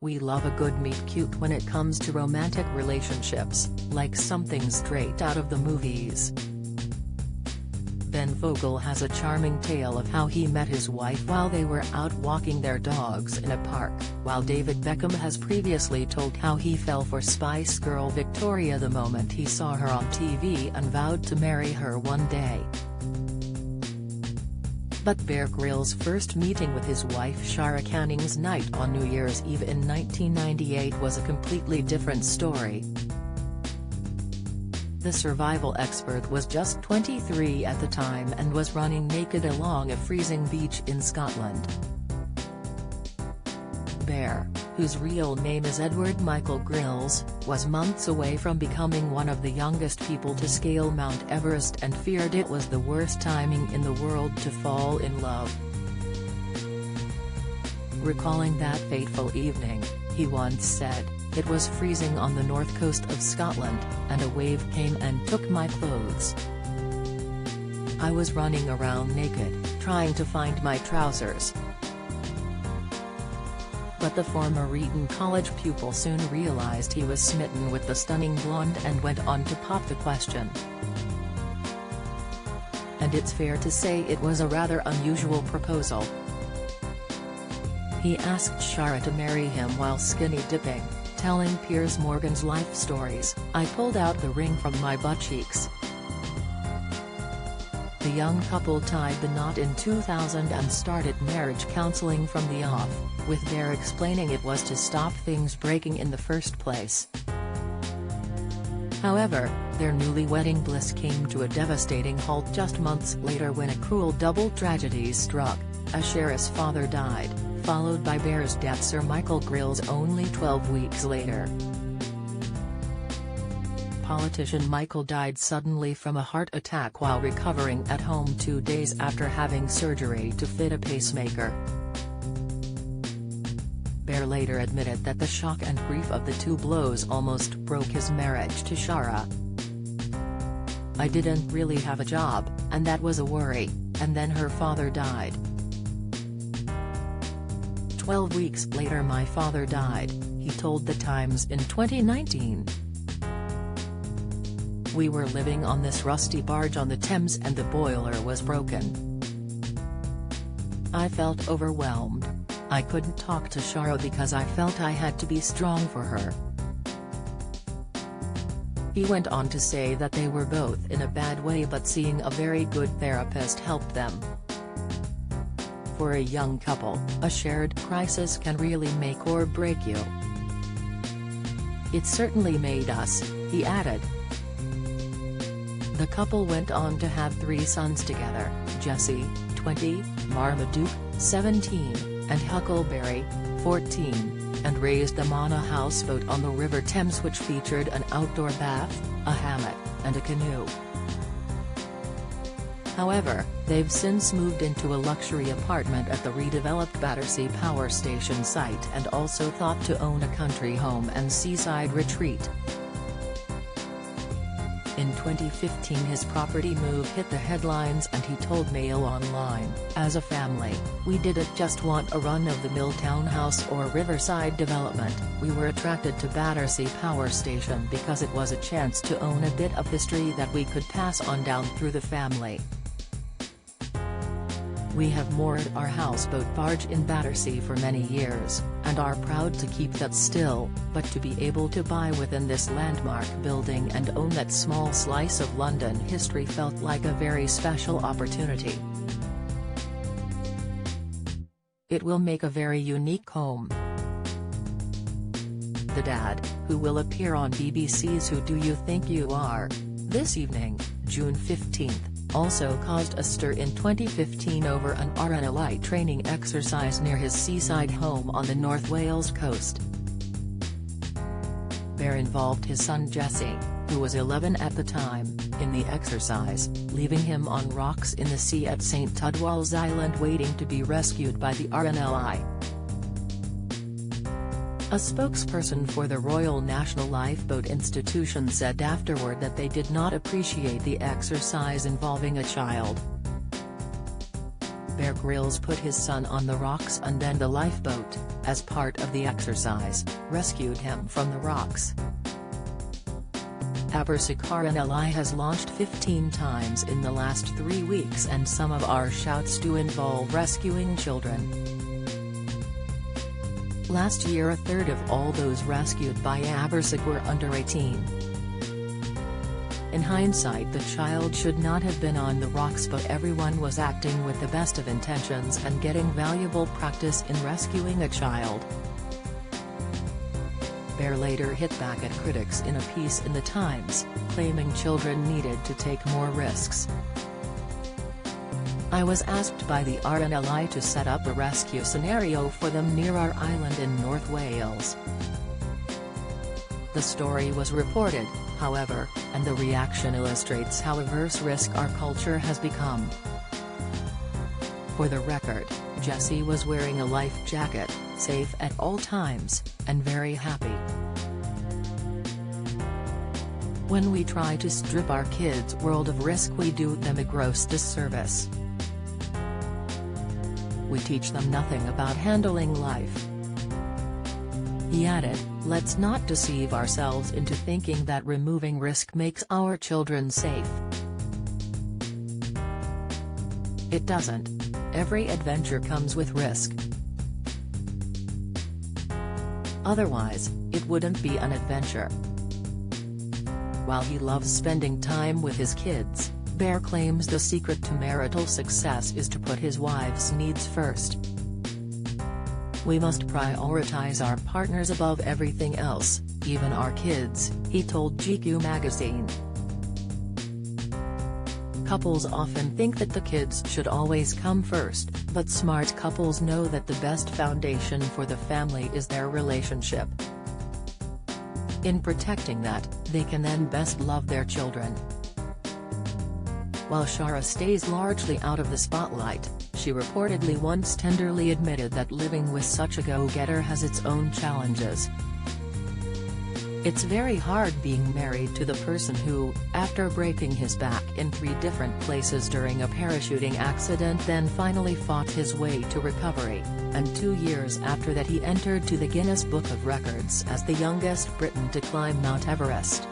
We love a good meet-cute when it comes to romantic relationships, like something straight out of the movies. Ben Vogel has a charming tale of how he met his wife while they were out walking their dogs in a park, while David Beckham has previously told how he fell for Spice Girl Victoria the moment he saw her on TV and vowed to marry her one day. But Bear Grylls' first meeting with his wife Shara Canning's night on New Year's Eve in 1998 was a completely different story. The survival expert was just 23 at the time and was running naked along a freezing beach in Scotland. Bear, whose real name is Edward Michael Grylls, was months away from becoming one of the youngest people to scale Mount Everest and feared it was the worst timing in the world to fall in love. Recalling that fateful evening, he once said, "It was freezing on the north coast of Scotland, and a wave came and took my clothes. I was running around naked, trying to find my trousers." But the former Eton College pupil soon realized he was smitten with the stunning blonde and went on to pop the question. And it's fair to say it was a rather unusual proposal. He asked Shara to marry him while skinny dipping, telling Piers Morgan's Life Stories, "I pulled out the ring from my butt cheeks." The young couple tied the knot in 2000 and started marriage counseling from the off, with Bear explaining it was to stop things breaking in the first place. However, their newlywed bliss came to a devastating halt just months later when a cruel double tragedy struck. Shara's father died, followed by Bear's death Sir Michael Grylls only 12 weeks later. Politician Michael died suddenly from a heart attack while recovering at home 2 days after having surgery to fit a pacemaker. Bear later admitted that the shock and grief of the two blows almost broke his marriage to Shara. "I didn't really have a job, and that was a worry, and then her father died. 12 weeks later my father died," he told The Times in 2019. "We were living on this rusty barge on the Thames and the boiler was broken. I felt overwhelmed. I couldn't talk to Shara because I felt I had to be strong for her." He went on to say that they were both in a bad way but seeing a very good therapist helped them. "For a young couple, a shared crisis can really make or break you. It certainly made us," he added. The couple went on to have 3 sons together, Jesse, 20, Marmaduke, 17, and Huckleberry, 14, and raised them on a houseboat on the River Thames which featured an outdoor bath, a hammock, and a canoe. However, they've since moved into a luxury apartment at the redeveloped Battersea Power Station site and also thought to own a country home and seaside retreat. In 2015 his property move hit the headlines and he told Mail Online, "As a family, we didn't just want a run-of-the-mill townhouse or riverside development, we were attracted to Battersea Power Station because it was a chance to own a bit of history that we could pass on down through the family. We have moored our houseboat barge in Battersea for many years, and are proud to keep that still, but to be able to buy within this landmark building and own that small slice of London history felt like a very special opportunity. It will make a very unique home." The dad, who will appear on BBC's Who Do You Think You Are? This evening, June 15, also caused a stir in 2015 over an RNLI training exercise near his seaside home on the North Wales coast. Bear involved his son Jesse, who was 11 at the time, in the exercise, leaving him on rocks in the sea at St Tudwall's Island waiting to be rescued by the RNLI. A spokesperson for the Royal National Lifeboat Institution said afterward that they did not appreciate the exercise involving a child. Bear Grylls put his son on the rocks and then the lifeboat, as part of the exercise, rescued him from the rocks. #RNLI has launched 15 times in the last 3 weeks, and some of our shouts do involve rescuing children. Last year, a third of all those rescued by Abersic were under 18. In hindsight, the child should not have been on the rocks, but everyone was acting with the best of intentions and getting valuable practice in rescuing a child. Bear later hit back at critics in a piece in The Times, claiming children needed to take more risks. "I was asked by the RNLI to set up a rescue scenario for them near our island in North Wales." The story was reported, however, and the reaction illustrates how averse risk our culture has become. For the record, Jessie was wearing a life jacket, safe at all times, and very happy. When we try to strip our kids' world of risk, we do them a gross disservice. We teach them nothing about handling life. He added, "Let's not deceive ourselves into thinking that removing risk makes our children safe. It doesn't. Every adventure comes with risk. Otherwise, it wouldn't be an adventure." While he loves spending time with his kids, Bear claims the secret to marital success is to put his wife's needs first. "We must prioritize our partners above everything else, even our kids," he told GQ magazine. Couples often think that the kids should always come first, but smart couples know that the best foundation for the family is their relationship. In protecting that, they can then best love their children. While Shara stays largely out of the spotlight, she reportedly once tenderly admitted that living with such a go-getter has its own challenges. "It's very hard being married to the person who, after breaking his back in 3 different places during a parachuting accident, then finally fought his way to recovery, and 2 years after that he entered to the Guinness Book of Records as the youngest Briton to climb Mount Everest."